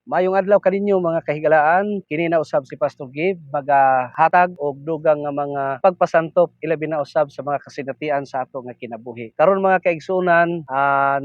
Maayong adlaw kaninyo mga kahigalaan, kini na usab si Pastor Gabe magahatag og dugang nga mga pagpasantop ilabi na usab sa mga kasinatian sa ato nga kinabuhi. Karon mga kaigsunan,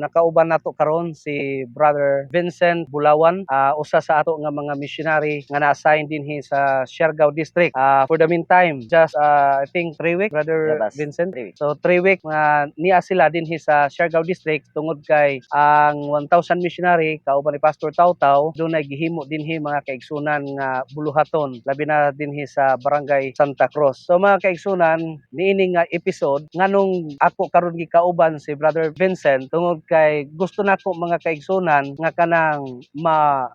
nakauban nato karon si Brother Vincent Bulawan, usa sa ato nga mga missionary nga na-assign dinhi sa Siargao District. For the meantime, just I think 3 weeks, Brother Labas. Vincent. 3 weeks. So 3 weeks nga niya sila dinhi sa Siargao District tungod kay ang 1,000 missionary kauban ni Pastor Tautaw dunay gihimo dinhi mga kaigsunan nga buluhaton labi na dinhi sa Barangay Santa Cruz. So mga kaigsunan, niini nga episode nganong ako karon gikauban si Brother Vincent tungod kay gusto nako mga kaigsunan nga kanang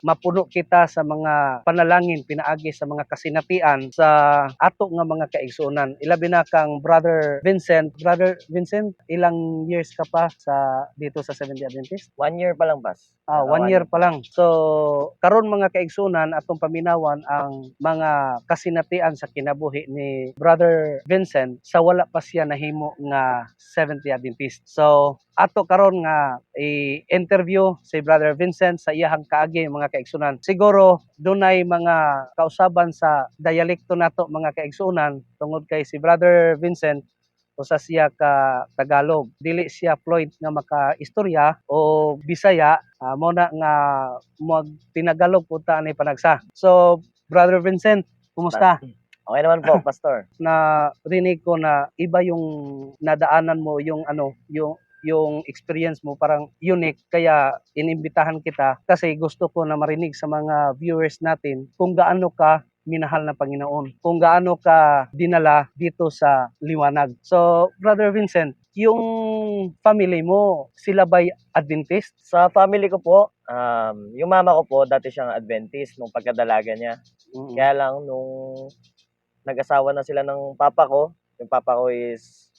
mapuno kita sa mga panalangin pinaagi sa mga kasinatian sa ato nga mga kaigsunan. Ilabi na kang Brother Vincent. Brother Vincent, ilang years ka pa sa dito sa Seventh-day Adventist? 1 year pa lang, Bas. 1 year pa lang. So, karon mga kaigsunan atong paminawan ang mga kasinatian sa kinabuhi ni Brother Vincent sa wala pa siya nahimo nga Seventh-day Adventist. So, ato karon nga i-interview si Brother Vincent sa iyahang kaagi mga kaigsunan. Siguro dunay mga kausaban sa dialekto nato mga kaigsunan tungod kay si Brother Vincent usa siya ka Tagalog. Dili siya fluent nga makaistorya o Bisaya, mo na nga mag tinagalog punta ni panagsa. So, Brother Vincent, kumusta? Okay naman po, Pastor. Na rinig ko na iba yung nadaanan mo, yung ano, yung experience mo parang unique kaya inimbitahan kita kasi gusto ko na marinig sa mga viewers natin kung gaano ka minahal ng Panginoon, kung gaano ka dinala dito sa liwanag. So, Brother Vincent, yung family mo, sila ba'y Adventist? Sa family ko po, yung mama ko po, dati siyang Adventist nung pagkadalaga niya. Mm. Kaya lang, nung nag-asawa na sila ng papa ko, yung papa ko is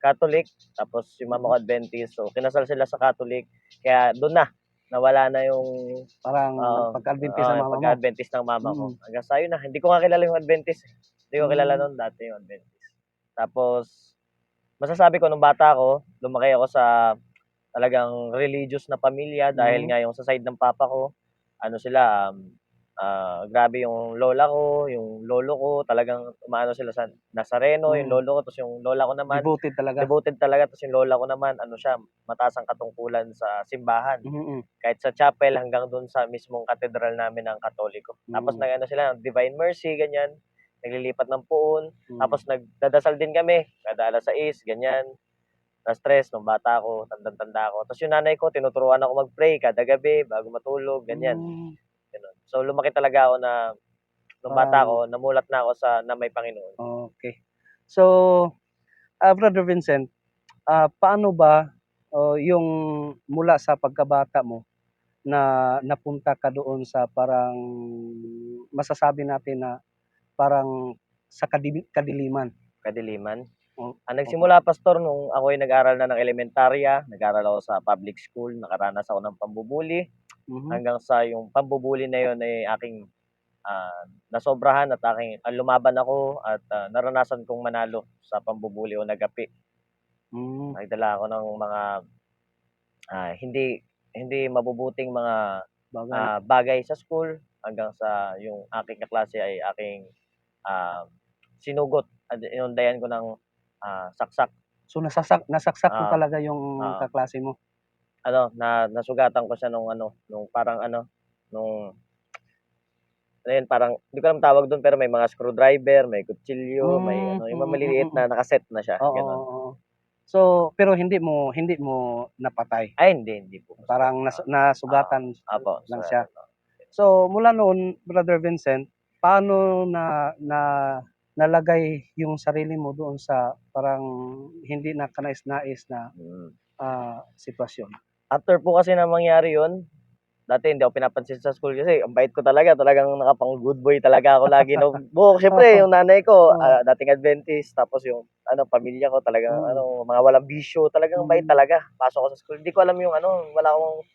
Catholic, tapos yung mama ko Adventist. So, kinasal sila sa Catholic. Kaya doon na, nawala na yung Parang pagka-Adventist ng mama mo. pagka-Adventist ng mama ko. Mm. Hanggang sa'yo na, hindi ko nga kilala yung Adventist. Hindi ko kilala Mm. noon dati yung Adventist. Tapos, masasabi ko nung bata ako, lumaki ako sa talagang religious na pamilya dahil nga yung sa side ng papa ko, ano sila, grabe yung lola ko, yung lolo ko, talagang umaano sila sa Nazareno, yung lolo ko, tapos yung lola ko naman, Devoted talaga. devoted talaga, tapos yung lola ko naman, ano siya, mataas ang katungkulan sa simbahan. Mm-mm. Kahit sa chapel hanggang doon sa mismong katedral namin ng Katoliko. Tapos nag-ano sila, Divine Mercy, ganyan, naglilipat ng puon, tapos nagdadasal din kami, kada alas 6, ganyan. Na-stress nung bata ako, tandang-tanda ako. Tapos yung nanay ko, tinuturuan ako mag-pray kada gabi bago matulog, ganyan. Ganun. So lumaki talaga ako na nung bata ako, namulat na ako na may Panginoon. Okay. So, Brother Vincent, paano ba yung mula sa pagkabata mo na napunta ka doon sa parang masasabi natin na parang sa kadiliman? Kadiliman. Oh, Nagsimula, Pastor, nung ako'y nag-aral na ng elementarya, nag-aral ako sa public school, nakaranas ako ng pambubuli, hanggang sa yung pambubuli na yun ay aking nasobrahan at lumaban ako at naranasan kong manalo sa pambubuli o nagapi. Nagdala ako ng mga hindi mabubuting mga bagay sa school hanggang sa yung aking kaklase ay aking sinugot at inundayan ko ng saksak. So nasaksak mo talaga yung kaklase mo? Nasugatan ko siya nung parang hindi ko alam tawag doon pero may mga screwdriver, may kutsilyo, may yung maliliit na nakaset na siya, gano'n. So, pero hindi mo napatay? Ay, hindi po. Parang nasugatan Opo, lang siya. So, mula noon, Brother Vincent, paano nalagay yung sarili mo doon sa parang hindi na kanais-nais na sitwasyon? After po kasi na mangyari yun, dati hindi ako pinapansin sa school kasi ang bait ko talaga, talagang nakapang good boy talaga ako lagi. No, syempre yung nanay ko, dating Adventist, tapos yung pamilya ko talagang mga walang bisyo, talagang bait talaga. Pasok ko sa school, hindi ko alam yung wala akong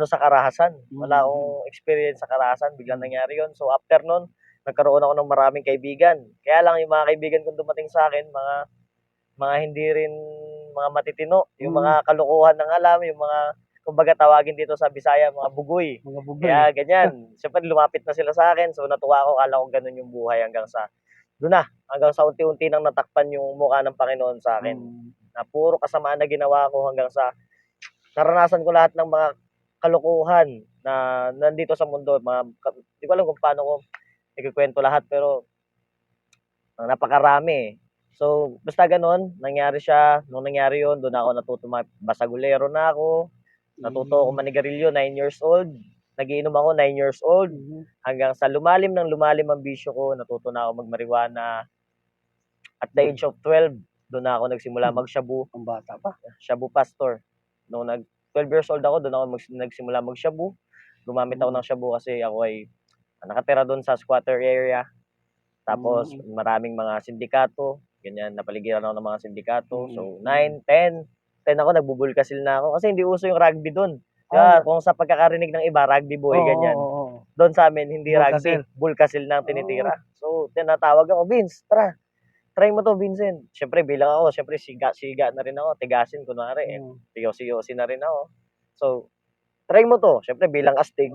sa karahasan. Wala akong experience sa karahasan, biglang nangyari yun. So after nun, nagkaroon ako ng maraming kaibigan. Kaya lang yung mga kaibigan kong dumating sa akin, mga hindi rin mga matitino, yung mga kalokohan ng alam, yung mga kumbaga tawagin dito sa Bisaya, mga bugoy. Mga bugoy. Kaya ganyan. Siyempre lumapit na sila sa akin. So natuwa ako, akala ko ganun yung buhay hanggang sa doon na. Hanggang sa unti-unti nang natakpan yung mukha ng Panginoon sa akin. Na puro kasamaan na ginawa ko hanggang sa naranasan ko lahat ng mga kalokohan na nandito sa mundo. Di ko alam kung paano ko ikikwento lahat pero napakarami. So, basta ganun, nangyari siya. Nung nangyari yun, doon ako natuto, basagulero na ako. Natuto ako manigarilyo, 9 years old. Nagiinom ako, 9 years old. Hanggang sa lumalim ng lumalim ang bisyo ko, natuto na ako magmarijuana. At the age of 12, doon na ako nagsimula mag-shabu. Ang bata pa. Shabu pastor. Nung 12 years old ako, doon ako nagsimula mag-shabu. Gumamit ako ng shabu kasi ako ay nakatira doon sa squatter area. Tapos maraming mga sindikato, ganyan, napaligiran ako ng mga sindikato. So 9, 10 ako nagbubulkasil na ako kasi hindi uso yung rugby doon. Kaya kung sa pagkakarinig ng iba, rugby boy, ganyan. Doon sa amin, hindi Bulkasil. rugby, bulkasil na ang tinitira. So tinatawag ako, Vince, try mo to, Vincent. Siyempre, bilang ako, siyempre, siga na rin ako, tigasin, kunwari, siyosi na rin ako. So, try mo to. Siyempre, bilang astig.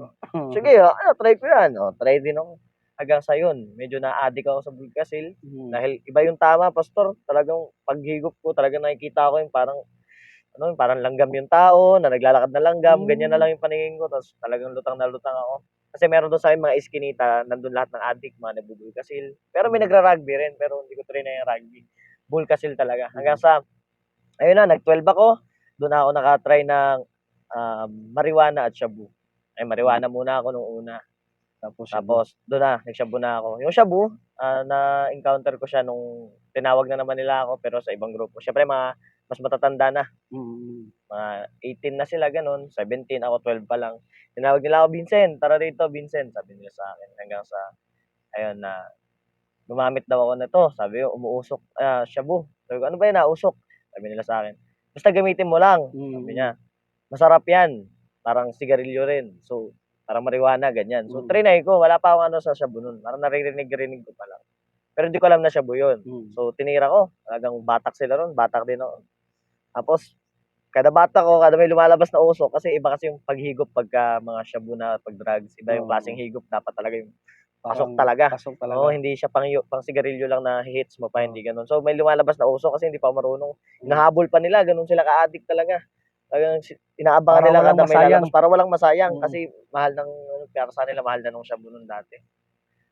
Sige, try ko yan. Try din ako. Hanggang sa yun, medyo na-addict ako sa bulkasil. Dahil iba yung tama, pastor. Talagang paghigop ko, talagang nakikita ko yung parang langgam yung tao, na naglalakad na langgam, ganyan na lang yung paningin ko. Tapos talagang lutang na lutang ako. Kasi meron doon sa akin mga iskinita, nandun lahat ng addict, mga nagbubulkasil. Pero may nagra-rugby rin, pero hindi ko try na yung rugby. Bulkasil talaga. Hanggang sa, ayun na, nag-12 ako. Doon ako nakatry ng marijuana at shabu. Marijuana muna ako nung una. Tapos doon na, nag-shabu na ako. Yung shabu, na-encounter ko siya nung tinawag na naman nila ako, pero sa ibang grupo. Siyempre, mas matatanda na. Mga 18 na sila, ganun. 17, ako 12 pa lang. Tinawag nila ako, Vincent, tara rito, Vincent. Sabi nila sa akin. Hanggang sa, ayun na, gumamit daw ako na to. Sabi ko, umuusok, shabu. Sabi ko, ano ba yun, nausok? Sabi nila sa akin. Basta gamitin mo lang. Sabi niya, masarap yan. Parang sigarilyo rin. So, parang marijuana, ganyan. So, trinay ko. Wala pa akong sa shabu nun. Parang naririnig ko pa lang. Pero hindi ko alam na shabu yun. So, tinira ko. Talagang batak sila ron. Batak din ako. Tapos, kada bata ko, kada may lumalabas na usok, kasi iba kasi yung paghigop pagka mga shabu na pag-drugs. Iba yung klaseng higop. Dapat talaga yung pasok talaga. Pasok talaga. Oo, hindi siya pang sigarilyo lang na hits mo pa, hindi ganun. So, may lumalabas na usok kasi hindi pa marunong. Hinahabol pa nila. Ganun sila ka-addict talaga. Talagang inaabangan nila kada may lalabas para walang masayang. Kasi mahal ng, para sa nila, mahal na nung shabu nun dati.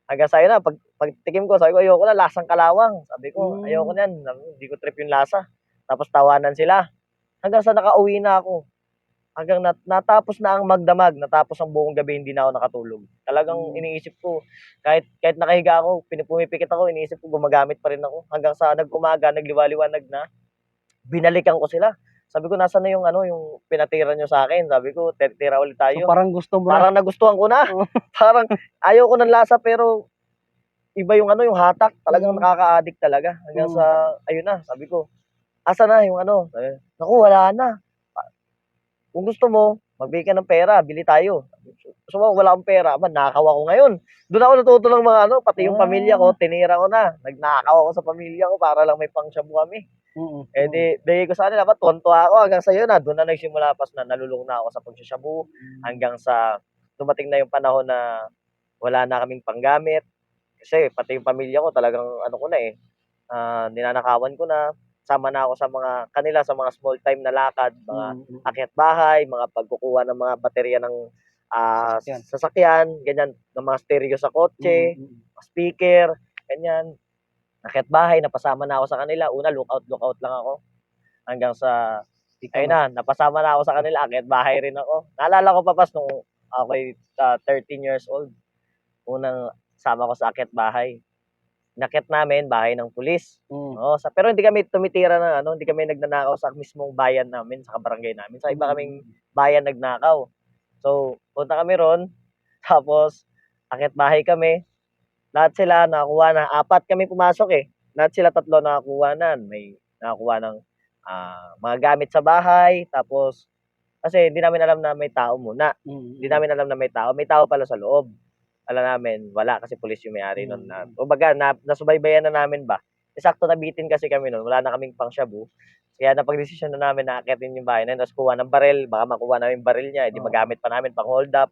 Hanggang sa'yo na, pagtikim ko, sabi ko, ayoko na, lasang kalawang. Sabi ko, ayoko na yan, hindi ko trip yung lasa. Tapos tawanan sila. Hanggang sa nakauwi na ako. Hanggang natapos na ang magdamag, natapos ang buong gabi, hindi na ako nakatulog. Talagang iniisip ko, kahit nakahiga ako, pumipikit ako, iniisip ko, gumagamit pa rin ako. Hanggang sa nag-umaga, nagliwaliwanag na, binalikan ko sila. Sabi ko, nasaan na yung pinatira nyo sa akin? Sabi ko, tira ulit tayo. So, parang gusto mo Parang nagustuhan ko na. Parang ayaw ko ng lasa, pero iba yung yung hatak. Talagang nakaka-addict talaga. Hanggang sa, ayun na, sabi ko, asa na yung Sabi, naku, wala na. Kung gusto mo, magbigay ka ng pera, bili tayo. Gusto mo, wala akong pera. Nakakaw ako ngayon. Doon ako natuto ng mga pati yung pamilya ko, tinira ko na. Nagnakaw ako sa pamilya ko para lang may pang-shabu kami. Bigay ko sa kanila, tuwan-tuwa ako hanggang sa yun na. Doon na nagsimula pas na nalulung na ako sa pagsashabu. Hanggang sa dumating na yung panahon na wala na kaming panggamit. Kasi pati yung pamilya ko talagang ko na ninanakawan ko na. Sama na ako sa kanila sa mga small time na lakad, mga akyat bahay, mga pagkukuha ng mga baterya ng sasakyan, ganyan, ng mga stereo sa kotse, speaker, ganyan. Akyat bahay, napasama na ako sa kanila. Una, lookout lang ako. Hanggang sa, ayun na, napasama na ako sa kanila. Akyat bahay rin ako. Naalala ko pa pas nung ako'y 13 years old. Unang sama ko sa akyat bahay. Inakyat namin, bahay ng pulis. Pero hindi kami tumitira ng hindi kami nagnanakaw sa mismong bayan namin, sa barangay namin. Sa iba kaming bayan nagnakaw. So, punta kami ron. Tapos, akyat bahay kami. Lahat sila nakakuha na. 4 kami pumasok Lahat sila 3 nakakuha na. May nakakuha ng mga gamit sa bahay. Tapos, kasi hindi namin alam na may tao muna. Hindi namin alam na may tao. May tao pala sa loob. Alam namin, wala kasi pulis yung may-ari nun. Kumbaga, nasubaybayan na namin ba? Sakto nabitin kasi kami nun, wala na kaming pang-shabu. Kaya napagdesisyon na namin na aakyatin yung bahay na yun, tapos kuha ng baril, baka makuha namin yung baril niya, eh, di magamit pa namin pang hold up,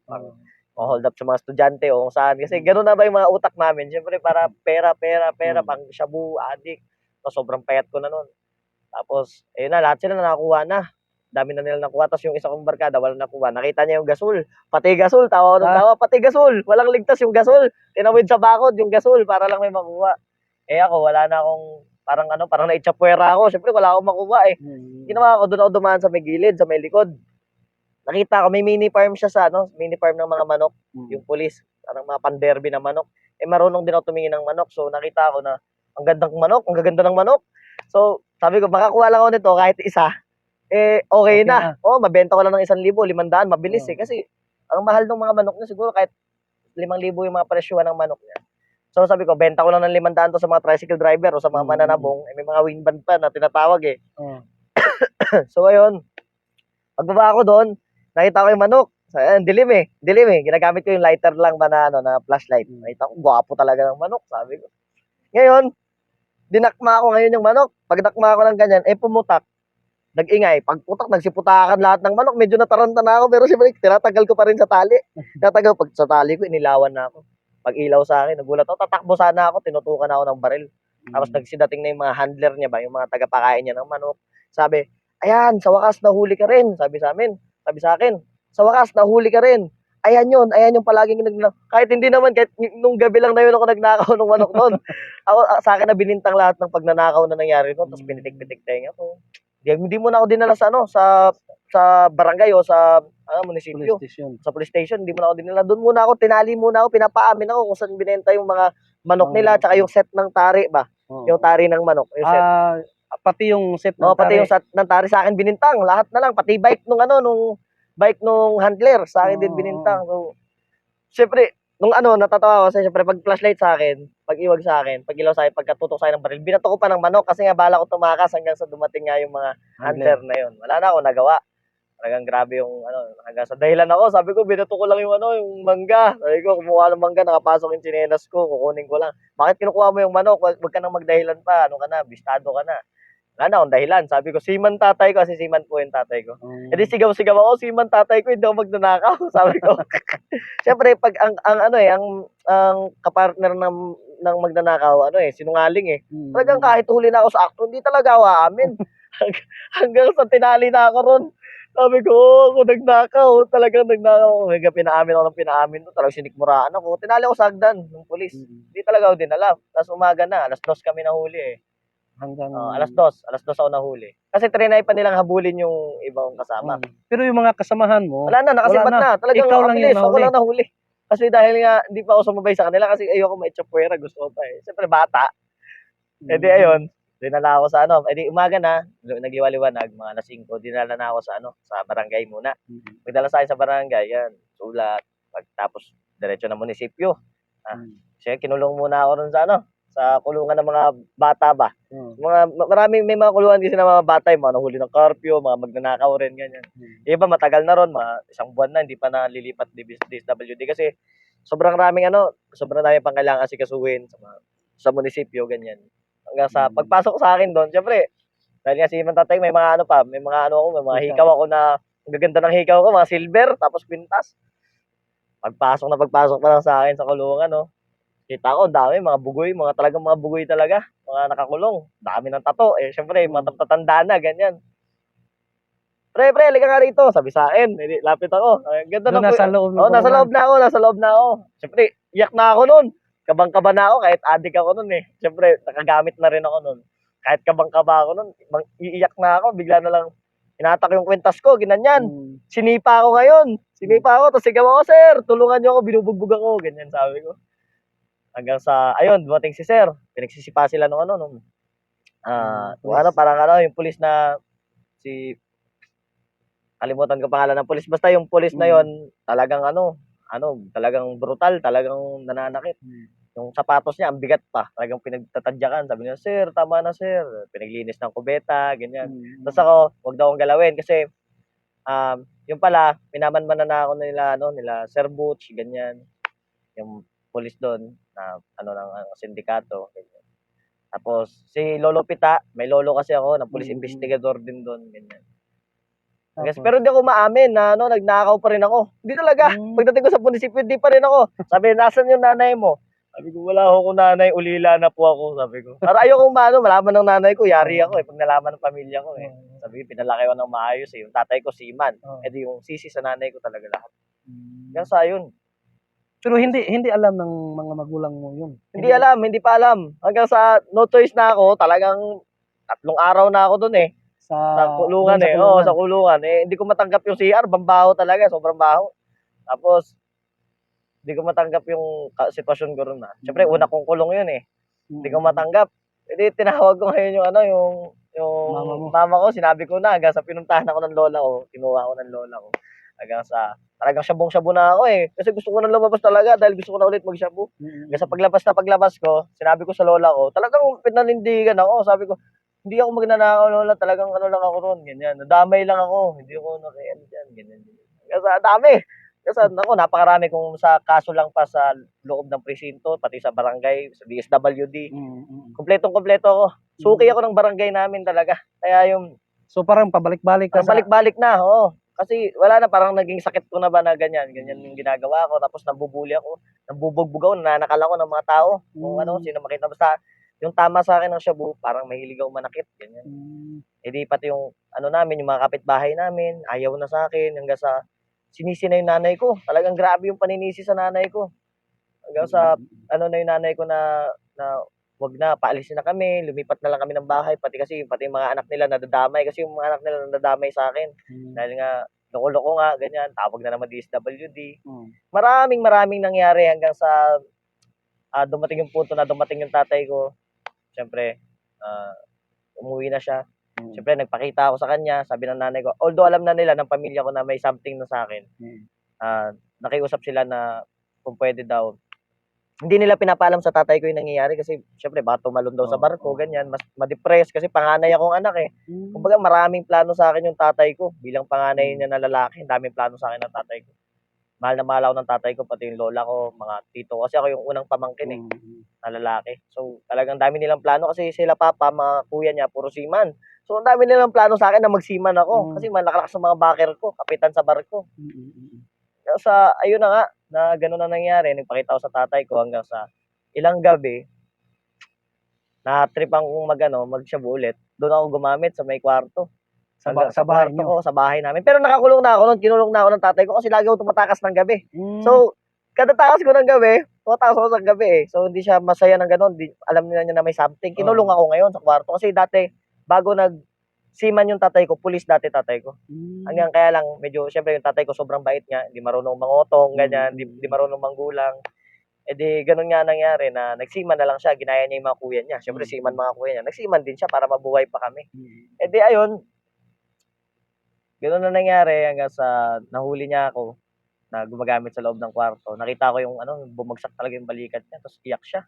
hold up sa mga estudyante o kung saan. Kasi gano'n na ba yung mga utak namin. Siyempre para pera, pera, pera, pang shabu, adik. So, sobrang payat ko na nun. Tapos, ayun na, lahat sila nakakuha na. Dami na nila nakuha. Tapos yung isa kong barkada, walang nakuha. Nakita niya yung gasol. Pati gasol, tawa ng tawa. Pati gasol. Walang ligtas yung gasol. Tinawid sa bakod yung gasol para lang may makuha. Eh ako, wala na akong, parang naitsapwera ako. Siyempre, wala akong makuha eh. Ginawa ko, doon ako dumaan sa may gilid, sa may likod. Nakita ko, may mini farm siya sa, mini farm ng mga manok. Yung pulis, parang mga panderby na manok. Eh, marunong din ako tumingin ng manok. So, nakita ko na, ang gandang manok, ang gaganda ng manok. So, sabi ko, makakuha lang ako nito kahit isa. Eh, okay na. Mabenta ko lang ng 1,000, 500, mabilis eh. Kasi, ang mahal ng mga manok niya, siguro kahit 5,000 yung mga presyo ng manok niya. So, sabi ko, benta ko lang ng 500 to sa mga tricycle driver o sa mga mananabong. Eh, may mga winband pa na tinatawag eh. So, ayun. Pagbaba ko doon, nakita ko yung manok. So, ayun, dilim eh. Dilim eh. Ginagamit ko yung lighter lang ba na flashlight. Nakita ko, gwapo talaga ng manok, sabi ko. Ngayon, dinakma ko ngayon yung manok. Pag dakma ko ng ganyan, eh pumutak. Nag-ingay. Pag putak, nagsiputakan lahat ng manok. Medyo nataranta na ako. Pero siyempre, tinatagal ko pa rin sa tali. Tinatagal. Pag sa tali ko, inilawan na ako. Pag ilaw sa akin, nagulat ako. Tatakbo sana ako. Tinutukan ako ng baril. Tapos nagsidating na yung mga handler niya ba, yung mga tagapakain niya ng manok. Sabi, ayan, sa wakas nahuli ka rin. Sabi sa amin. Sabi sa akin, sa wakas nahuli ka rin. Ayan yung palaging kahit hindi naman, kahit nung gabi lang na yun ako nagnakaw ng manok noon. Ako, sa akin na binintang lahat ng pagnanakaw na nangyari noon, tapos pinitik-pitik tayo ako. Hindi mo na ako dinala sa sa barangay o sa munisipyo, sa police station, hindi mo na ako dinala. Doon muna ako, tinali muna ako, pinapaamin ako kung saan binenta yung mga manok nila, tsaka yung set ng tari ba, yung tari ng manok, yung set. Pati yung set ng pati yung set ng tari sa akin binintang, lahat na lang, pati bike nung bike nung handler, sa akin din binintang. So, syempre, nung natatawa ako kasi syempre pag flashlight sa akin, pag iwag sa akin, pag ilaw sa akin, pagkatutok sa akin ng baril, binato ko pa ng manok kasi nga bala ko tumakas hanggang sa dumating nga yung mga hunter na yun. Wala na ako nagawa. Talagang grabe yung hanggang sa dahilan ako, sabi ko binato ko lang yung mangga. Sabi ko kumuha ng mangga, nakapasok yung tsinelas ko, kukunin ko lang. Bakit kinukuha mo yung manok? Wag ka nang magdahilan pa. Ano ka na, bistado ka na. Wala na akong dahilan. Sabi ko, seaman tatay ko, kasi seaman po yung tatay ko. E di sigaw-sigaw ako, seaman tatay ko, hindi ako magnanakaw. Sabi ko. Siyempre, pag ang kapartner ng magnanakaw, sinungaling eh. Talagang kahit huli na ako sa akto, hindi talaga ako aamin. Hanggang sa tinali na ako ron. Sabi ko, ako nagnakaw. Talagang nagnakaw. Hanggang pinaamin ako ng pinaamin. Talagang sinikmuraan ako. Tinali ako sa hagdan ng polis. Hindi talaga ako dinala. Tapos umaga na, 2:00 kami nahuli eh. Hanggang 2:00 ako nahuli. Kasi trinay pa nilang habulin yung ibang kasama. Pero yung mga kasamahan mo, wala na, nakasibat na. Talagang ikaw lang yung mabilis, ako lang nahuli. Kasi dahil nga, hindi pa ako sumabay sa kanila kasi ayoko maitsapwera, gusto ko pa eh. Siyempre bata. E di ayun, dinala ako sa E di umaga na, nagliwaliwanag, mga 5:00, dinala na ako sa barangay muna. Pagdala sa akin sa barangay, yan, sulat. Pagtapos, diretso na munisipyo. Kasi kinulong muna ako ron sa kulungan ng mga bata ba. May mga kulungan kasi ng mga bata, yung mga nahuli ng karpyo, mga magnanakaw rin, ganyan. Iba matagal na ron, mga 1 buwan na, hindi pa nalilipat DSWD kasi sobrang daming pang kailangan asikasuhin sa munisipyo, ganyan. Hanggang sa pagpasok sa akin doon, syempre, dahil nga si tatay, may mga may mga hikaw ako na, ang gaganda ng hikaw ko, mga silver, tapos pintas. Pagpasok pa lang sa akin sa kulungan, kita ko, dami, talagang mga bugoy talaga, mga nakakulong, dami ng tato, eh, syempre, matatanda na, ganyan. Pre, halika nga rito, sabi sa akin, lapit ako, ganda doon nasa loob nasa loob na ako, syempre, iyak na ako nun, kabang-kaba na ako, kahit adik ako nun eh, syempre, nakagamit na rin ako nun, kahit kabang-kaba ako nun, iiyak na ako, bigla na lang, inatak yung kwentas ko, ginanyan, sinipa ako ngayon, tapos sigaw ako, sir, tulungan niyo ako, binubugbog ako, ganyan sabi ko. Hanggang sa, ayun, dumating si sir. Pinagsisipa sila nung parang yung pulis na, kalimutan ko pangalan ng pulis. Basta yung pulis na yon talagang talagang brutal, talagang nananakit. Yung sapatos niya, ang bigat pa. Talagang pinagtatadyakan. Sabi niya, sir, tama na sir. Pinaglinis ng kubeta, ganyan. Tapos ako, wag daw akong galawin kasi, yung pala, minamanmanan na ako nila Sir Butch, ganyan. Yung pulis doon, na ng sindikato, ganyan. Tapos si Lolo Pita, may lolo kasi ako na police Mm. investigador din doon, ganyan. Tapos, Pero hindi ako maamin na ano, nagnakaw pa rin ako. Hindi talaga. Pagdating ko sa munisipyo, hindi pa rin ako. Sabi, nasan yung nanay mo? Sabi ko, wala ako nanay, ulila na po ako, sabi ko. Para ayoko malaman ng nanay ko, yari ako pag nalaman ng pamilya ko Sabi ko, pinalaki ko ng maayos Yung tatay ko, seaman. Di yung sisi sa nanay ko talaga lahat. Kaya yun. Pero hindi alam ng mga magulang mo yun. Hindi pa alam. Hanggang sa no choice na ako, talagang 3 araw na ako doon Sa kulungan doon sa kulungan. Hindi ko matanggap yung CR, bambaho talaga, sobrang baho. Tapos, hindi ko matanggap yung sitwasyon ko ron Siyempre, una kong kulong yun Hindi ko matanggap. Tinawag ko ngayon yung mama ko, sinabi ko na, hanggang sa pinuntahan ako ng lola ko, kinuha ko ng lola ko. Hanggang sa, talagang syabong-syabo na ako Kasi gusto ko na lumabas talaga dahil gusto ko na ulit magsyabo. Hanggang sa paglabas ko, sinabi ko sa lola ko, talagang pinanindigan ako. Sabi ko, hindi ako magnanakaw lola, talagang ano lang ako ron, ganyan. Nadamay lang ako, hindi ako nakiano dyan, ganyan. Hanggang sa dami. Kasi napakarami kung sa kaso lang pa sa loob ng presinto, pati sa barangay, sa DSWD. Kompletong-kompleto ako. Suki ako ng barangay namin talaga. Kaya So parang pabalik-balik ka balik-balik na, Kasi wala na, parang naging sakit ko na ba na ganyan yung ginagawa ko. Tapos nambubuli ako, nambubugbog ako, nananakal ako ng mga tao. Kung sino makita. Basta yung tama sa akin ng shabu, parang mahilig ako manakit, ganyan. Di pati yung namin, yung mga kapitbahay namin, ayaw na sa akin hanggang sa sinisi na yung nanay ko. Talagang grabe yung paninisi sa nanay ko. Hanggang sa na yung nanay ko na wag na, paalisin na kami, lumipat na lang kami ng bahay, pati yung mga anak nila nadadamay kasi yung mga anak nila nadadamay sa akin. Dahil nga loko-loko nga, ganyan, tawag na naman DSWD. Maraming nangyari hanggang sa dumating yung punto na dumating yung tatay ko. Siyempre, umuwi na siya. Siyempre, nagpakita ako sa kanya, sabi ng nanay ko, although alam na nila ng pamilya ko na may something na sa akin, nakiusap sila na kung pwede daw. Hindi nila pinapaalam sa tatay ko yung nangyayari kasi syempre baka tumalon daw sa barko, ganyan, mas ma-depress kasi panganay akong anak Kumbaga maraming plano sa akin yung tatay ko bilang panganay niya na lalaki, daming plano sa akin ng tatay ko. Mahal na mahal ako ng tatay ko, pati yung lola ko, mga tito ko, kasi ako yung unang pamangkin na lalaki. So talagang dami nilang plano kasi sila papa, mga kuya niya, puro seaman. So ang dami nilang plano sa akin na magseaman ako kasi malalakas sa mga backer ko, kapitan sa barko. Sa ayun na nga, na gano'n na nangyari, nagpakita ako sa tatay ko hanggang sa ilang gabi, na-tripan kong magshabu ulit. Doon ako gumamit sa may kwarto. sa bahay Kwarto nyo. ko, sa bahay namin. Pero nakakulong na ako noon, kinulong na ako ng tatay ko kasi lagi ako tumatakas ng gabi. So, kada takas ko ng gabi, tumatakas ako sa gabi So, hindi siya masaya ng gano'n. Alam niya na may something. Kinulong ako ngayon sa kwarto kasi dati, bago seaman yung tatay ko, pulis dati tatay ko. Hanggang kaya lang, medyo, syempre yung tatay ko sobrang bait niya, hindi marunong mangotong, ganyan, hindi marunong manggulang. Ganun nga nangyari na nagseaman na lang siya, ginaya niya yung mga kuya niya. Syempre, seaman mga kuya niya. Nagseaman din siya para mabuhay pa kami. Ayun, ganun na nangyari hanggang sa nahuli niya ako na gumagamit sa loob ng kwarto. Nakita ko yung bumagsak talaga yung balikat niya, tapos iyak siya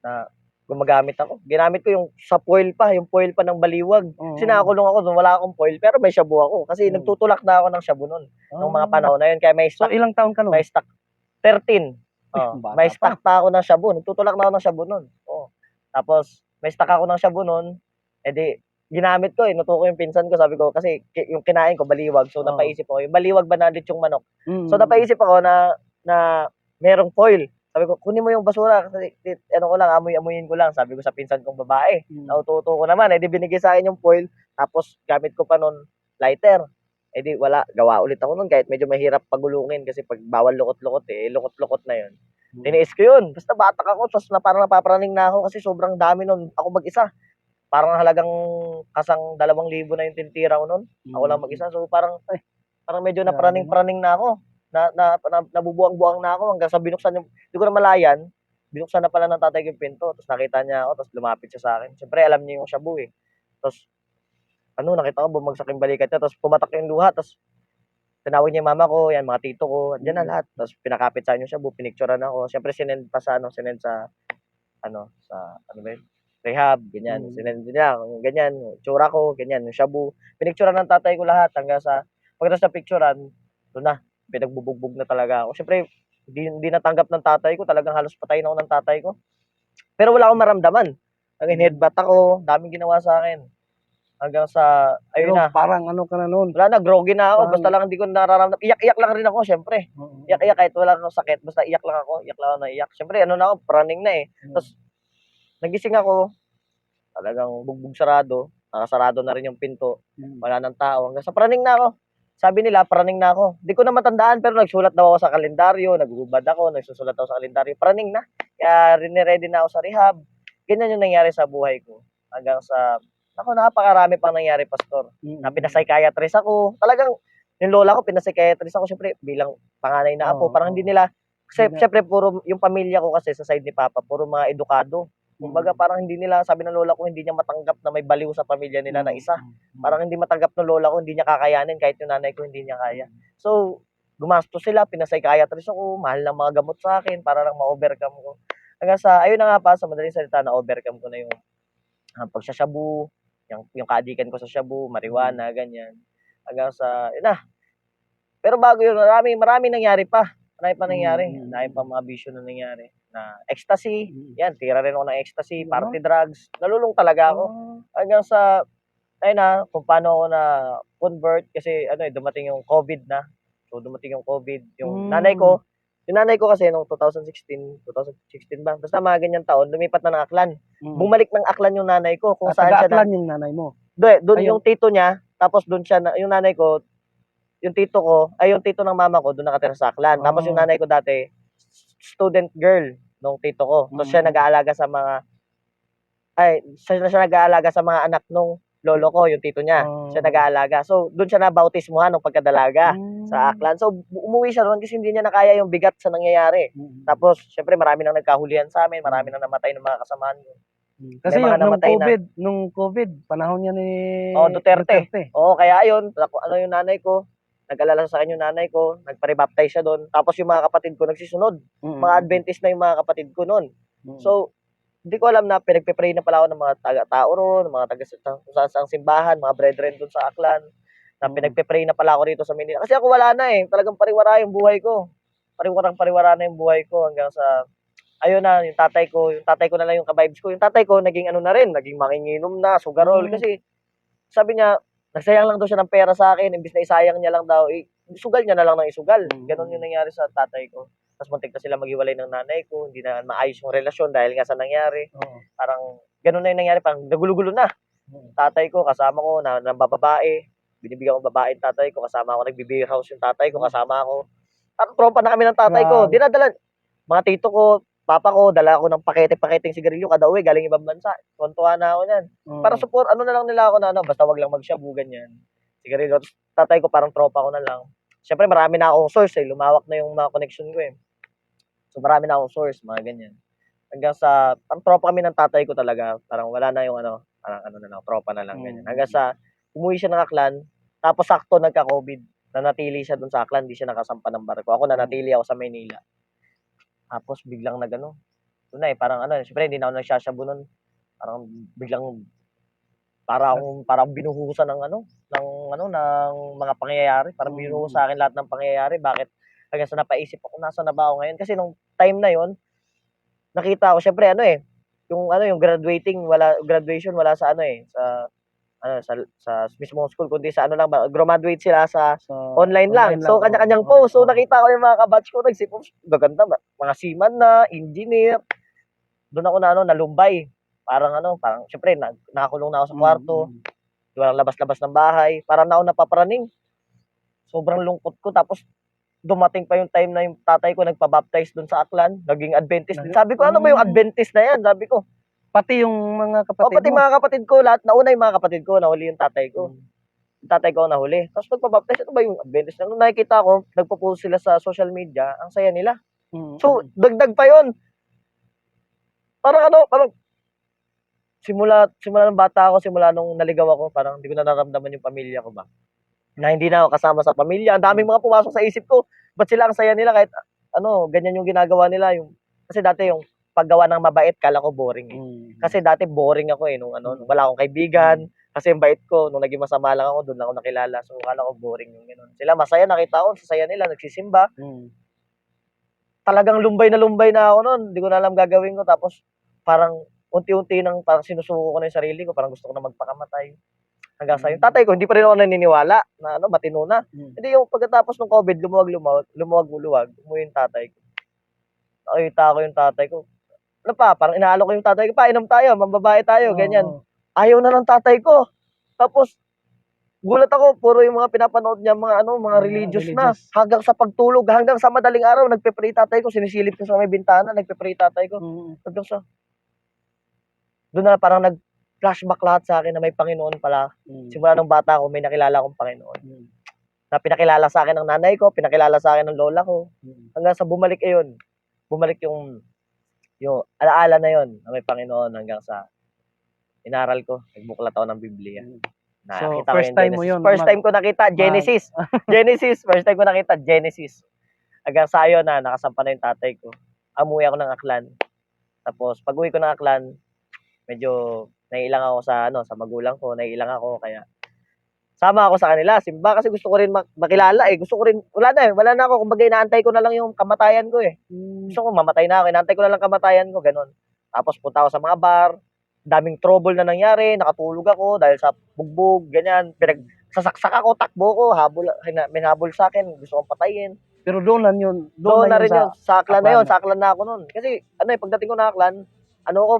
na gumagamit ako. Ginamit ko yung foil pa ng baliwag. Kasi nakakulong ako doon, wala akong foil, pero may shabu ako. Kasi nagtutulak na ako ng shabu noon, nung mga panahon na yun. Kaya may stock. So ilang taon ka nun? May stock. 13. May Bata stock pa ako ng shabu. Nagtutulak na ako ng shabu noon. Tapos, may stock ako ng shabu noon. Ginamit ko inuto ko yung pinsan ko. Sabi ko, kasi yung kinain ko, baliwag. So, napaisip ako, yung baliwag ba na yung manok? So, napaisip ako na merong foil. Sabi ko, kunin mo yung basura kasi ko lang, amoy-amoyin ko lang. Sabi ko sa pinsan kong babae. Naututo ko naman. Binigay sa akin yung foil. Tapos gamit ko pa nun lighter. Wala. Gawa ulit ako nun kahit medyo mahirap pagulungin kasi pag bawal lukot-lukot lukot-lukot na yun. Tiniis ko yun. Basta batak ako. Tapos parang napapraning na ako kasi sobrang dami nun. Ako mag-isa. Parang halagang kasang 2,000 na yung tinitira ko nun. Ako lang mag-isa. So parang medyo napraning-praning na ako. Nabubuang-buang na ako hanggang sa binuksan yung, hindi ko na malayan, binuksan na pala ng tatay yung pinto, tapos nakita niya ako, tapos lumapit siya sa akin. Siyempre, alam niya yung shabu Tapos, nakita ko, bumagsak yung balikat niya, tapos pumatak yung luha, tapos tinawag niya yung mama ko, yan, mga tito ko, andyan na lahat. Tapos pinakapit sa akin yung shabu, pinicturean ako. Siyempre, sinend pa sa, rehab, ganyan. Sinend niya, ganyan, tsura ko, ganyan, yung shabu. Pinicturean ng tatay ko lahat, hanggang sa, pagkatapos na picturean, doon na, pinagbubugbog na talaga ako. Siyempre, hindi natanggap ng tatay ko. Talagang halos patayin ako ng tatay ko. Pero wala akong maramdaman. Ang headbutt ako, daming ginawa sa akin. Hanggang sa, ayun Pero na, parang ano ka na noon. wala na, groggy na ako. Parang- Basta lang hindi ko nararamdaman. Iyak-iyak lang rin ako, syempre. Oo. Iyak-iyak kahit wala akong sakit. Basta iyak lang ako na iyak. Syempre, ano na ako, praning na eh. Tapos, nagising ako, talagang bugbog sarado. Nakasarado na rin yung pinto. Wala nang tao. Hanggang sa praning na ako. Sabi nila, praning na ako. Di ko na matandaan, pero nagsulat daw ako sa kalendaryo. Nagubad ako, nagsusulat ako sa kalendaryo. Praning na. Kaya riniredy na ako sa rehab. Ganyan yung nangyari sa buhay ko. Hanggang sa, ako, napakarami pang nangyari, Pastor. Na pinapsychiatrist ako. Talagang, yung lola ko, pinapsychiatrist ako. Siyempre, bilang panganay na apo. Parang hindi nila, kasi siyempre, puro, yung pamilya ko kasi sa side ni Papa, puro mga edukado. Kumbaga parang hindi nila, sabi ng lola ko, hindi niya matanggap na may baliw sa pamilya nila na isa. Parang hindi matanggap ng lola ko, hindi niya kakayanin kahit yung nanay ko hindi niya kaya. So, gumastos sila, pinapsychiatrist ako, mahal ng mga gamot sa akin para lang ma-overcome ko. Hanggang sa, ayun na nga pa, sa madaling salita, na-overcome ko na yung pagsashabu, yung kaadikan ko sa shabu, marijuana, ganyan. Hanggang sa, yun na. Pero bago yun, marami nangyari pa. Marami pa nangyari. Marami pa mga bisyo na nangyari. Na ecstasy, yan, tira rin ako ng ecstasy, party drugs. Nalulung talaga ako. Hanggang sa, ayun na, kung paano ako na convert kasi ano dumating yung COVID na. So dumating yung COVID, yung nanay ko kasi nung 2016 ba? Basta mga ganyan taon, lumipat na ng Aklan. Bumalik ng Aklan yung nanay ko kung saan siya Taga-Aklan yung nanay mo. doon Ayun. yung tito niya, tapos doon siya yung nanay ko, yung tito ko, ay yung tito ng mama ko doon nakatira sa Aklan. Tapos yung nanay ko dati student girl nung tito ko. So siya nag-aalaga sa mga siya nag-aalaga sa mga anak nung lolo ko, yung tito niya. Siya nag-aalaga. So, doon siya nabautismuhan nung pagkadalaga sa Aklan. So, umuwi siya doon kasi hindi niya nakaya yung bigat sa nangyayari. Tapos, syempre, marami nang nagkahulihan sa amin, marami nang namatay ng mga kasamahan ko. Kasi May mga yung namatay na. nung COVID, panahon niya ni Duterte. Oo, kaya ayun, ano yung nanay ko, nag-alala sa akin yung nanay ko, nagpa-rebaptize siya doon. Tapos yung mga kapatid ko nagsisunod. Mga Adventist na yung mga kapatid ko noon. So, hindi ko alam na pinagpe-pray na pala ako ng mga taga-tao ron, ng mga taga-sa simbahan, mga brethren doon sa Aklan, na pinagpe-pray na pala ako rito sa Manila. Kasi ako wala na eh, talagang pariwara yung buhay ko. Pariwara na yung buhay ko hanggang sa, ayun na, yung tatay ko na lang yung ka-vibes ko. Yung tatay ko, naging ano na rin, naging manginginom na, sugarol. Kasi, sabi niya, nagsayang lang daw siya ng pera sa akin, imbis na isayang niya lang daw, isugal niya na lang ng isugal. Ganon yung nangyari sa tatay ko. Tapos muntik na sila maghiwalay ng nanay ko, hindi na maayos yung relasyon dahil nga sa nangyari. Parang ganun na yung nangyari, parang nagulo-gulo na. Tatay ko, kasama ko, na babae, binibigyan ko babae yung tatay ko, kasama ako, nagbe-beer house yung tatay ko, kasama ako. Parang tropa na kami ng tatay ko. Dinadala, mga tito ko, papa ko, dala ako ng pakete-paketeng sigarilyo kada uwi, galing ibang bansa. Tuwan-tuwa na ako niyan. Para support, ano na lang nila ako na basta wag lang mag-shabu, ganyan. Sigarilyo. Tapos tatay ko, parang tropa ko na lang. Siyempre, marami na akong source eh. Lumawak na yung mga connection ko eh. So, marami na akong source, mga ganyan. Hanggang sa, parang tropa kami ng tatay ko talaga. Parang wala na yung parang ano na lang, tropa na lang, ganyan. Hanggang sa, umuwi siya ng Aklan, tapos sakto nagka-COVID. Nanatili siya dun sa Aklan, hindi siya nakasampa ng barko. Ako nanatili ako sa Maynila. Tapos biglang doon na eh, parang syempre hindi na ako nagsashabu nun. Parang biglang, parang binuhusan ng mga pangyayari. Parang binuhos sa akin lahat ng pangyayari. Bakit? Hanggang sa napaisip ako, nasa na ba ako ngayon? Kasi nung time na yon, nakita ko, syempre yung graduation wala sa sa mismong school, kundi sa lang ba, graduate sila sa online lang. So, kanya-kanyang post. So, nakita ko yung mga kabatch ko, nagsipost, gaganda, mga seaman na, engineer. Doon ako nalumbay. Parang syempre, nakakulong na ako sa kwarto. Di walang labas-labas ng bahay. Parang na ako napapraning. Sobrang lungkot ko. Tapos, dumating pa yung time na yung tatay ko nagpa-baptize doon sa Aklan. Naging Adventist. Sabi ko, ano ba yung Adventist na yan? Sabi ko. Pati yung mga kapatid pati mga kapatid ko, lahat. Nauna yung mga kapatid ko, nahuli yung tatay ko. Yung tatay ko nahuli. Tapos nagpa-baptize, ito ba yung Adventist? Nung nakikita ko, nagpo-post sila sa social media, ang saya nila. So, dagdag pa yon. Parang simula ng bata ako, simula nung naligaw ako, parang hindi ko na naramdaman yung pamilya ko ba. Na hindi na ako kasama sa pamilya. Ang daming mga pumasok sa isip ko. Ba't sila ang saya nila kahit ganyan yung ginagawa nila. Kasi dati yung paggawa ng mabait, kala ko boring eh. Kasi dati boring ako eh. Nung wala akong kaibigan. Kasi yung bait ko, nung naging masama lang ako, doon lang ako nakilala. So, kala ko boring yung gano'n. Sila masaya, nakita ko, sasaya nila, nagsisimba. Talagang lumbay na ako noon. Hindi ko na alam gagawin ko. Tapos, parang unti-unti nang parang sinusuko ko na yung sarili ko, parang gusto ko na magpakamatay. Hanggang sa yung tatay ko, hindi pa rin ako naniniwala na matino na. Hindi yung pagkatapos ng COVID, lumuwag-luwag, umuwi yung tatay ko. Nakita ko yung tatay ko. Ano pa, parang inaalok ko yung tatay ko, inom tayo, mambabae tayo, ganyan. Ayaw na ng tatay ko. Tapos, gulat ako, puro yung mga pinapanood niya, mga religious na. Hanggang sa pagtulog, hanggang sa madaling araw, nagpe-pray tatay ko, sinisilip ko sa may bintana, nagpe-pray tatay ko. Hanggang sa, doon na parang nag-flashback lahat sa akin na may Panginoon pala. Simula nung bata ko, may nakilala akong Panginoon. Na pinakilala sa akin ng nanay ko, pinakilala sa akin ng lola ko. Hanggang sa bumalik yung alaala na yun na may Panginoon hanggang sa inaral ko, nagbuklat ako ng Biblia. So, Nakita ko first yung time mo Genesis. yun. First time ko nakita, Genesis. First time ko nakita, Genesis. Hanggang sa yun na, nakasampa na yung tatay ko. Umuwi ako ng Aklan. Tapos, pag uwi ko ng Aklan, medyo naiilang ako sa magulang ko, naiilang ako, kaya sama ako sa kanila. Simba kasi gusto ko rin makilala eh. Gusto ko rin, wala na ako. Kumbaga inaantay ko na lang yung kamatayan ko eh. Gusto ko mamatay na ako, inaantay ko na lang kamatayan ko, ganun. Tapos punta ako sa mga bar, daming trouble na nangyari, nakatulog ako dahil sa bugbog, ganyan. Sasaksak ako, takbo ko, may habol sa akin, gusto kong patayin. Pero doon lang yun. Doon na rin yun, sa Aklan na yun, Aklan. sa Aklan na ako noon. Kasi pagdating ko na Aklan,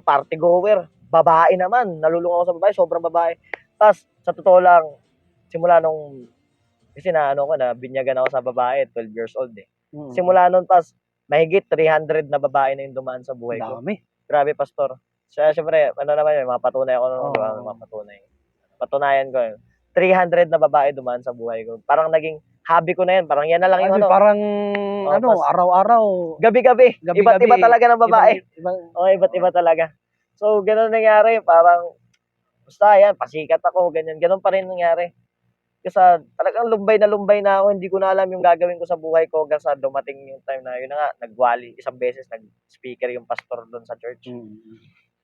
party goer, babae naman, nalulungan ako sa babae, sobrang babae. Tapos, sa totoo lang, simula nung, kasi na binyagan ako sa babae, 12 years old eh. Simula nun, pas, mahigit 300 na babae na yung dumaan sa buhay ko. Dami. Grabe, pastor. Siyempre, naman yun, mapatunay ako nun, diba? Mapatunay. Patunayan ko yun. 300 na babae dumaan sa buhay ko. Parang naging hobby ko na yun. Parang yan na lang yung Parang, araw-araw. Gabi-gabi. Iba't iba talaga ng babae. Iba't iba talaga. So, ganun nangyari. Parang, basta yan, pasikat ako, ganyan. Ganun pa rin nangyari. Kasi talagang lumbay na ako. Hindi ko na alam yung gagawin ko sa buhay ko hanggang sa dumating yung time na yun na nga, nagwali. Isang beses, nag-speaker yung pastor doon sa church.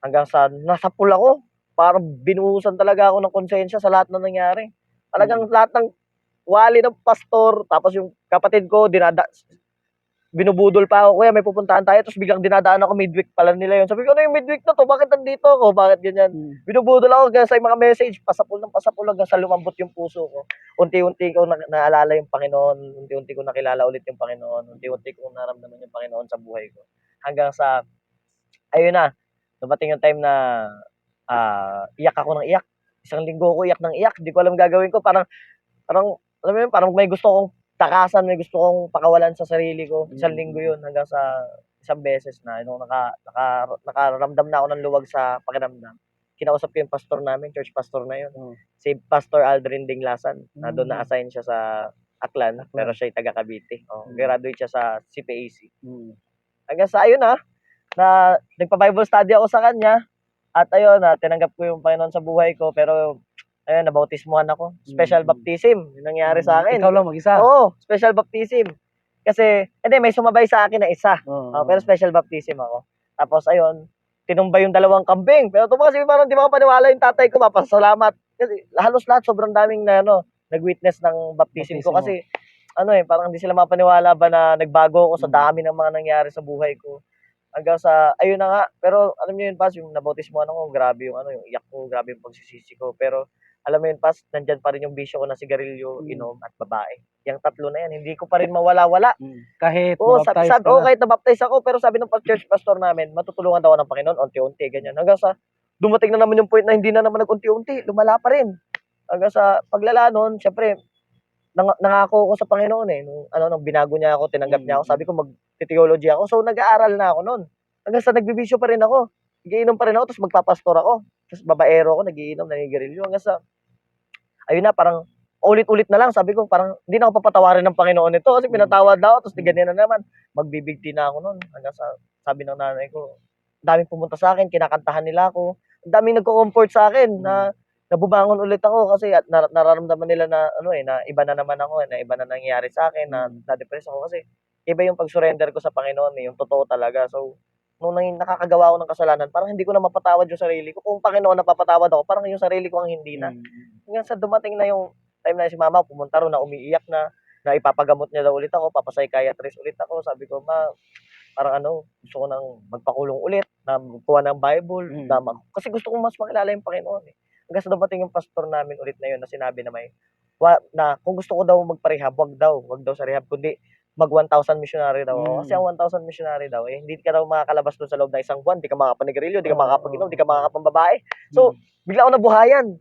Hanggang sa nasa pool ako. Parang binuhusan talaga ako ng konsensya sa lahat na nangyari. Talagang lahat ng wali ng pastor, tapos yung kapatid ko, binubudol pa ako, kuya may pupuntahan tayo, tapos biglang dinadaan ako midweek pala nila yun. Sabi ko, ano yung midweek na to? Bakit nandito ako? Bakit ganyan? Binubudol ako hanggang sa mga message, pasapul hanggang sa lumambot yung puso ko. Unti-unti ko naalala yung Panginoon, unti-unti ko nakilala ulit yung Panginoon, unti-unti ko naramdaman yung Panginoon sa buhay ko. Hanggang sa, ayun na, dumating yung time na iyak ako ng iyak. Isang linggo ko iyak ng iyak, hindi ko alam gagawin ko. Parang, alam mo yun, parang may gusto kong takasan, may gusto kong pakawalan sa sarili ko. Isang linggo yun hanggang sa isang beses na nung nakaramdam na ako ng luwag sa pakiramdam. Kinausap ko yung pastor namin, church pastor na yun. Si Pastor Aldrin Dinglasan. Na doon na-assign siya sa Aklan, pero siya ay taga Cavite. Graduate siya sa CPAC. Hanggang sa ayun na nagpa-Bible study ako sa kanya. At ayun tinanggap ko yung Panginoon sa buhay ko, pero ayun, nabautismuhan ako. Special baptism, yung nangyari sa akin. Ikaw lang mag-isa? Oo, special baptism. Kasi, may sumabay sa akin na isa. Pero special baptism ako. Tapos, ayun, tinumbay yung 2 kambing. Pero ito kasi parang di makapaniwala yung tatay ko, mapasalamat. Kasi halos lahat, sobrang daming nag-witness ng baptism ko. Kasi, parang hindi sila mapaniwala ba na nagbago ako sa dami ng mga nangyari sa buhay ko. Hanggang sa, ayun na nga. Pero, alam niyo yun, Pas, yung nabautismuhan ako, grabe yung yung iyak ko, grabe yung pagsisisi ko. Pero, alam mo yun, Pas, nandyan pa rin yung bisyo ko na sigarilyo, inom, at babae. Yung 3 na yan, hindi ko pa rin mawala-wala. Kahit na-baptize ka na? Kahit na-baptize ako, pero sabi ng church pastor namin, matutulungan daw ako ng Panginoon, unti-unti, ganyan. Hanggang sa, dumating na naman yung point na hindi na naman nag-unti-unti, lumala pa rin. Hanggang sa, paglala nun, syempre, nangako ko sa Panginoon nung binago niya ako, tinanggap niya ako, sabi ko mag-theology ako, so nag-aaral na ako nun. Hanggang sa nagbibisyo pa rin ako, nagiinom pa rin ako, tapos magpapastor ako, tapos babaero ako, nagiinom, nangigarilyo, hanggang sa, ayun na, parang ulit-ulit na lang, sabi ko, parang hindi na ako papatawarin ng Panginoon nito, kasi pinatawad na ako, tapos ganyan na naman, magbibigti na ako nun, hanggang sa, sabi ng nanay ko, daming pumunta sa akin, kinakantahan nila ako, daming nagko-comfort sa akin, na nabubangon ulit ako kasi nararamdaman nila na na iba na naman ako, na iba na nangyayari sa akin, na na-depress ako kasi iba yung pag-surrender ko sa Panginoon, yung totoo talaga. So nung nakakagawa ako ng kasalanan, parang hindi ko na mapatawad yung sarili ko. Kung Panginoon napapatawad ako, parang yung sarili ko ang hindi na. Hanggang sa dumating na yung time na si mama pumunta ron na umiiyak na ipapagamot niya daw ulit ako, papapsychiatrist ulit ako. Sabi ko, ma, parang gusto ko nang magpakulong ulit, na magkuha ng Bible, na kasi gusto kong mas makilala yung Panginoon, eh. Hanggang sa dumating yung pastor namin ulit na yun na sinabi na na kung gusto ko daw magpa-rehab, wag daw sa rehab kundi mag 1,000 missionary daw ako. Kasi ang 1,000 missionary daw, hindi ka daw makakalabas dun sa loob ng isang buwan, di ka makakapanigarilyo, di ka makakapag-inom, di ka makakapambabae. So, bigla ako nabuhayan.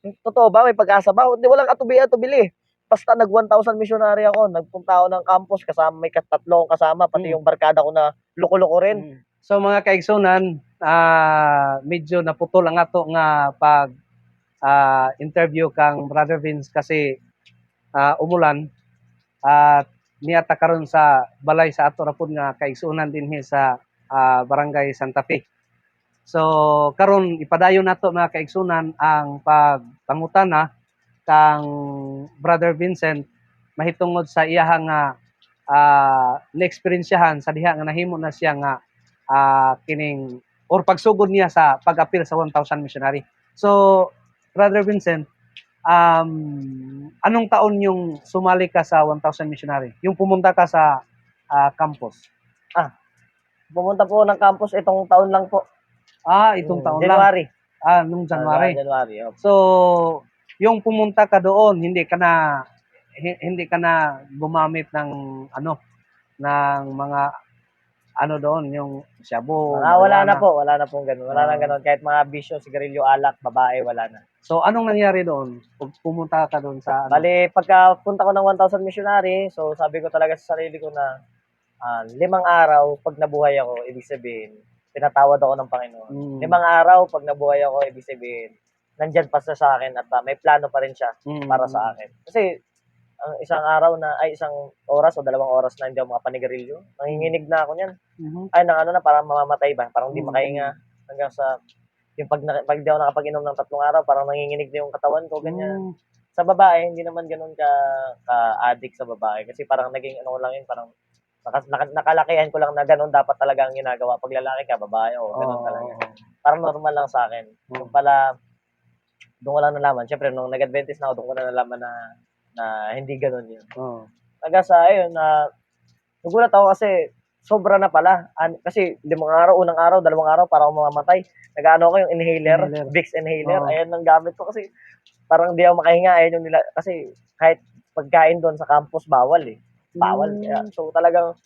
Totoo ba? May pag-asa ba? Hindi, walang atubili. Basta nag 1,000 missionary ako, nagpunta ako ng campus, kasama may tatlo akong kasama, pati yung barkada ko na loko-loko rin. So mga kaigsunan, medyo naputol ang ato nga pag interview kang Brother Vince kasi umulan at niyata karon sa balay sa ato rapod nga kaigsunan dinhi sa Barangay Santa Fe. So karon ipadayon nato mga kaigsunan ang pagpangutana kang Brother Vincent mahitungod sa iyaha nga na-experiensyahan sa diha nga nahimo na siya nga kining or pagsugod niya sa pag-apil sa 1,000 missionary. So Brother Vincent, anong taon yung sumali ka sa 1,000 missionary? Yung pumunta ka sa campus? Pumunta po ng campus itong taon lang po. Itong taon January. lang. Nung January. January. So, yung pumunta ka doon, hindi ka na gumamit ng ng mga doon, yung shabu. Wala na pong ganun. Wala na ganun. Kahit mga bisyo, sigarilyo, alak, babae, wala na. So, anong nangyari doon? Pag pumunta ka doon sa Bali, pagka punta ko ng 1,000 missionary, so sabi ko talaga sa sarili ko na 5 araw, pag nabuhay ako, ibig sabihin, pinatawad ako ng Panginoon. 5 araw, pag nabuhay ako, ibig sabihin, nandyan pa siya sa akin at may plano pa rin siya para sa akin. Kasi, ang isang oras o 2 oras na hindi ako makapanigarilyo, nanginginig na ako niyan. Ay, parang mamamatay ba? Parang hindi makahinga hanggang sa, yung pag di ako nakapag-inom ng 3 araw, parang nanginginig na yung katawan ko, ganyan. Sa babae, hindi naman ganun ka-addict sa babae. Kasi parang naging lang yun, parang nakalakihan ko lang na ganun dapat talaga ang ginagawa. Pag lalaki ka, babae, ganun talaga. Parang normal lang sa akin. Yung pala, doon ko lang nalaman. Siyempre, nung nag-Adventist na ako, doon ko na nalaman na hindi ganun yun. Hanggang sa, nagulat ako kasi sobra na pala. Kasi 5 araw, unang araw, 2 araw, para ako mamamatay. Nag-ano ko yung inhaler, Vicks inhaler. Ayan ang gamit ko kasi parang di ako makahinga. Ayan yung kasi kahit pagkain doon sa campus, bawal eh. Bawal. So talagang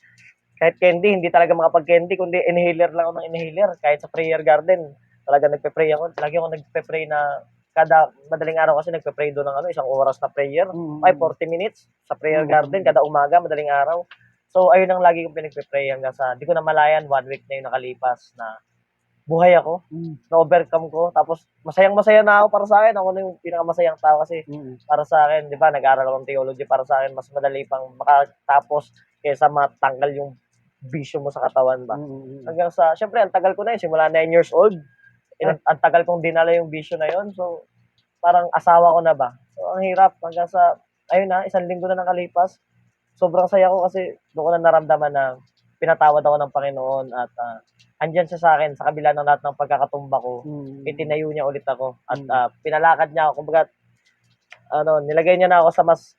kahit candy, hindi talaga makapag-candy, kundi inhaler lang ako ng inhaler. Kahit sa prayer garden, talaga nagpe-pray ako. Lagi ako nagpe-pray na kada madaling araw kasi nagpe-pray doon ng 1 oras na prayer. 40 minutes sa prayer garden, kada umaga, madaling araw. So, ayun ang lagi kong pinagpe-pray hanggang sa, di ko na malayan, 1 week na yung nakalipas na buhay ako, na-overcome ko. Tapos, masayang-masaya na ako para sa akin. Ako na yung pinakamasayang tao kasi para sa akin, di ba, nag-aaral akong theology para sa akin, mas madali pang makatapos kaysa matanggal yung bisyo mo sa katawan ba. Hanggang sa, syempre, ang tagal ko na yun, simula 9 years old. Ang tagal kong dinala yung bisyo na yun. So, parang asawa ko na ba. So, ang hirap. Hanggang sa, ayun na, 1 linggo na nakalipas. Sobrang saya ko kasi doon ko na naramdaman na pinatawad ako ng Panginoon at andyan siya sa akin sa kabila ng lahat ng pagkakatumba ko. Itinayo niya ulit ako at pinalakad niya ako. Kumbaga, nilagay niya na ako sa mas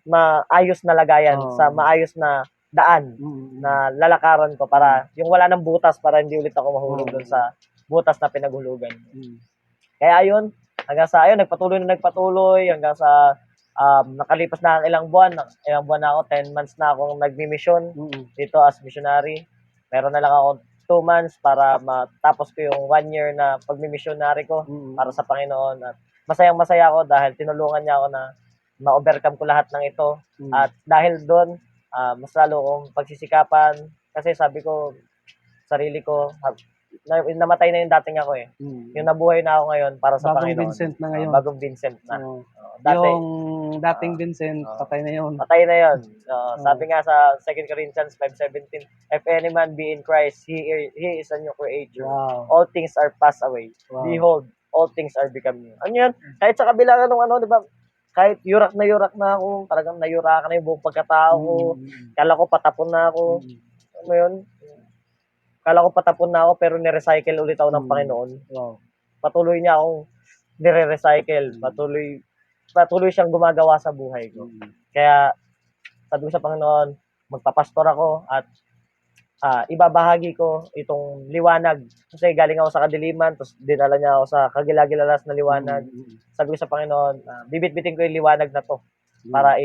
maayos na lagayan, sa maayos na daan na lalakaran ko para yung wala ng butas para hindi ulit ako mahulog doon sa butas na pinaghulugan. Kaya ayun, hanggang sa ayun, nagpatuloy hanggang sa nakalipas na ang ilang buwan na ako, 10 months na akong nagmi-mission dito as missionary. Meron na lang ako 2 months para matapos ko yung 1 year na pagmi-missionary ko para sa Panginoon. At masayang-masaya ako dahil tinulungan niya ako na ma-overcome ko lahat ng ito. At dahil doon, mas lalo kong pagsisikapan kasi sabi ko, sarili ko, namatay na yung dating ako eh. Yung nabuhay na ako ngayon para sa Bagong Panginoon. Vincent na ngayon. Bagong Vincent na. Yung dating Vincent, patay na yun. Patay na yun. Sabi nga sa 2 Corinthians 5:17, if any man be in Christ, he is a new creature. All things are passed away. Behold, all things are become new. Ano yun? Kahit sa kabila ka nung di ba? Kahit yurak na ako, talagang nayurakan na yung buong pagkatao ko. Kala ko patapon na ako. Ano yun? Kala ko patapon na ako pero ni-recycle ulit ako ng Panginoon. Patuloy niya akong nire-recycle. Patuloy siyang gumagawa sa buhay ko. Kaya sabi ko sa Panginoon, magpapastor ako at ibabahagi ko itong liwanag. Kasi galing ako sa kadiliman, tapos dinala niya ako sa kagilagilalas na liwanag. Sabi ko sa Panginoon, bibitbitin ko yung liwanag na to para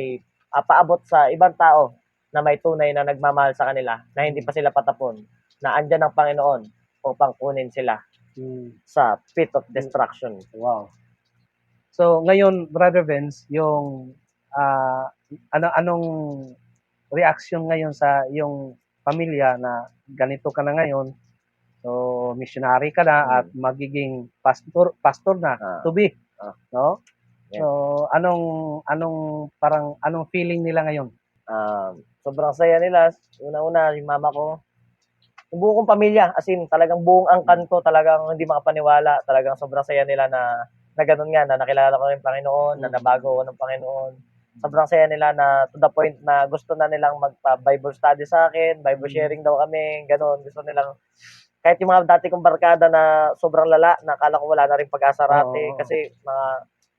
paabot sa ibang tao na may tunay na nagmamahal sa kanila, na hindi pa sila patapon, na andyan ang Panginoon upang kunin sila sa pit of destruction. Wow. So ngayon, Brother Vince, yung anong reaction ngayon sa yung pamilya na ganito ka na ngayon? So missionary ka na at magiging pastor na to be, no? Yeah. So anong feeling nila ngayon? Sobrang saya nila. Una-una, yung mama ko, yung buong kong pamilya, as in, talagang buong angkan ko, talagang hindi makapaniwala. Talagang sobrang saya nila na ganun nga, na nakilala ko yung Panginoon, na nabago ko ng Panginoon. Sobrang saya nila na to the point na gusto na nilang magpa-Bible study sa akin, Bible sharing daw kami, ganun. Gusto nilang, kahit yung mga dati kong barkada na sobrang lala, nakala ko wala na rin pag-asa rati, kasi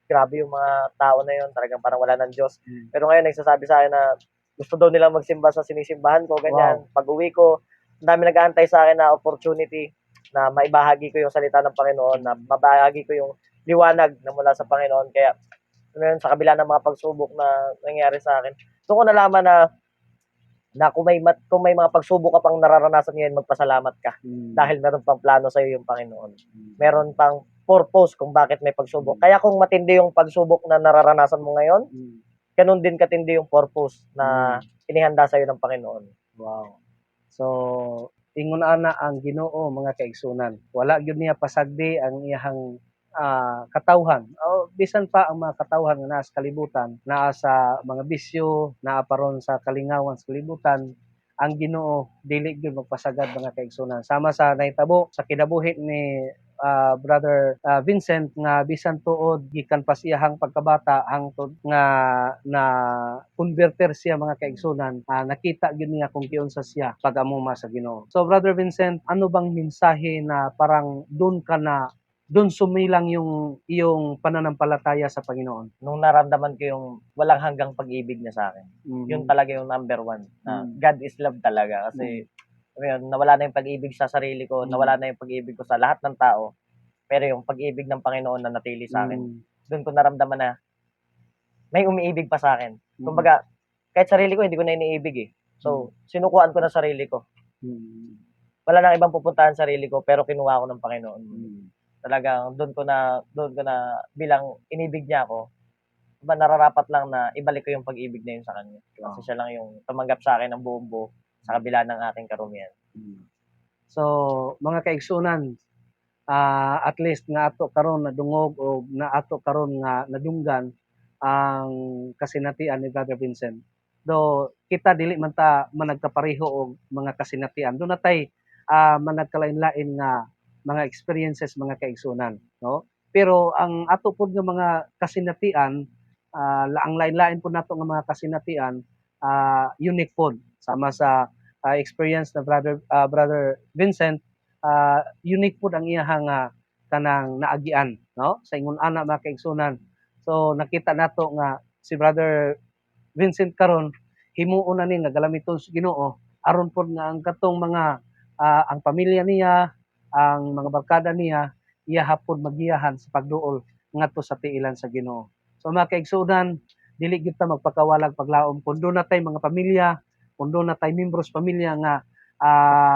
grabe yung mga tao na yun, talagang parang wala ng Diyos. Pero ngayon, nagsasabi sa akin na gusto daw nilang magsimba sa sinisimbahan ko, ganyan. Pag-uwi ko, ang dami nag-aantay sa akin na opportunity na maibahagi ko yung salita ng Panginoon, na mabahagi ko yung liwanag na mula sa Panginoon. Kaya, ngayon, sa kabila ng mga pagsubok na nangyari sa akin, doon ko nalaman na kung may mga pagsubok ka pang nararanasan ngayon, magpasalamat ka. Dahil meron pang plano sa iyo yung Panginoon. Meron pang purpose kung bakit may pagsubok. Kaya kung matindi yung pagsubok na nararanasan mo ngayon, ganun din katindi yung purpose na inihanda sa iyo ng Panginoon. Wow. So ingon ana ang Ginoo, mga kaigsunan, wala gyud niya pasagdi ang iyang katawhan. O bisan pa ang mga katawhan nga naa sa kalibutan, naa sa mga bisyo, naa paron sa kalingawan sa kalibutan, ang Ginoo dili gyud magpasagad, mga kaigsunan. Sama sa nahitabo sa kinabuhi ni Brother Vincent, nga bisan tuod gikan pa siyahang pagkabata hangtod nga na converter siya, mga kaigsunan, nakita gyud niya kung kiunsa siya pag-amuma sa Ginoo. So Brother Vincent, ano bang mensahe na parang doon sumilang yung iyong pananampalataya sa Panginoon? Nung naramdaman ko yung walang hanggang pag-ibig niya sa akin, yun talaga yung number one. God is love talaga. Kasi yun, nawala na yung pag-ibig sa sarili ko, nawala na yung pag-ibig ko sa lahat ng tao, pero yung pag-ibig ng Panginoon na natili sa akin, doon ko naramdaman na may umiibig pa sa akin. Kumbaga, kahit sarili ko, hindi ko na iniibig eh. So, sinukuan ko na sarili ko. Wala nang ibang pupuntahan sarili ko, pero kinuha ko ng Panginoon. Talagang doon ko na bilang inibig niya ako, nararapat lang na ibalik ko yung pag-ibig na yun sa kanya. Kasi siya lang yung tumanggap sa akin ng buong buo sa kabila ng aking karumihan. So, mga kaigsunan, at least nga ato karon nadungog o na ato karon nga nadunggan ang kasinatian ni Brother Vincent. Do kita dili man ta managkapareho og mga kasinatian. Do natay managkalain-lain nga mga experiences, mga kaigsunan, no? Pero ang ato pod nga mga kasinatian, ang lain-lain po nato nga mga kasinatian, unique pod. Sama sa experience na Brother Vincent, unique po ang iyang kanang naagian, no? Sa ingon ana, mga kaigsunan. So nakita nato nga si Brother Vincent karon himuon na ni nga galamiton sa Ginoo, aron pod nga ang katong mga ang pamilya niya, ang mga barkada niya, iya hapon magiyahan sa pagduol ngadto sa tiilan sa Ginoo. So mga kaigsunan, dili gyud ta magpakawalag paglaom kun do na tay mga pamilya, kun do na tay membros pamilya nga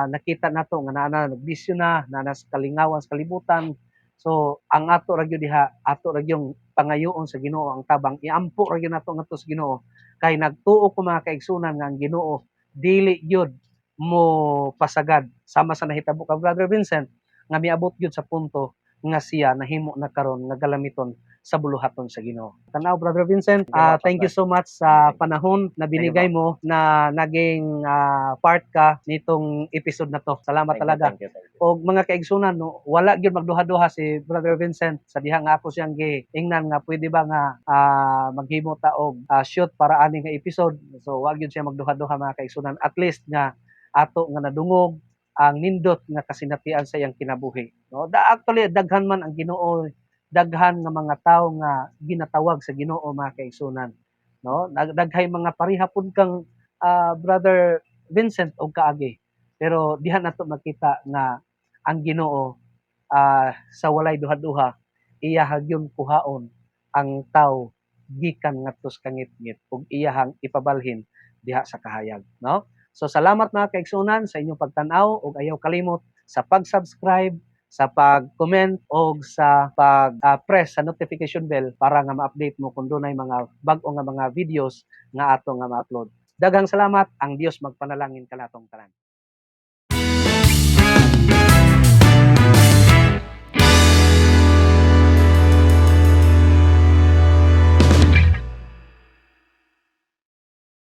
nakita nato nga naa nagbisyo na sa kalingawan sa kalibutan. So ang ato ra gyud diha, ato ra gyung pangayoon sa Ginoo ang tabang iampo ra gyud nato ngadto sa Ginoo, kay nagtuo ko, mga kaigsunan, nga ang Ginoo dili gyud mo pasagad. Sama sa nahitabo ka Brother Vincent nga miabot gyud sa punto nga siya nahimo na karon nga galamiton sa buluhaton sa Ginoo. Tanaw Brother Vincent, thank you so much sa panahon na binigay mo na naging part ka nitong episode na to. Salamat talaga. Thank you. Og mga kaigsunan, no, wala gyud magduha-duha si Brother Vincent sa diha nga ako siyang giingnan nga pwede ba nga maghimo ta og shoot para ani nga episode. So wag gyud siya magduha-duha, mga kaigsunan. At least nga ato nga nadungog ang nindot nga kasinatian sa iyang kinabuhi, no? Actually daghan man ang Ginoo, daghan nga mga tawo nga ginatawag sa Ginoo, mga kaigsunan, no? Daghay mga pareha pud kang Brother Vincent og kaagi. Pero diha nato makita nga ang Ginoo sa walay duha-duha iya hagyon kuhaon ang tawo gikan ngadto sa kangit-ngit ug iyahang ipabalhin diha sa kahayag, no? So salamat mga kaigsunan sa inyong pagtan-aw ug ayaw kalimot sa pag-subscribe, sa pag-comment o sa pag-press sa notification bell para nga ma-update mo kung dunay mga bag-o nga mga videos nga ato nga ma-upload. Daghang salamat, ang Dios magpanalangin kanatong tanan.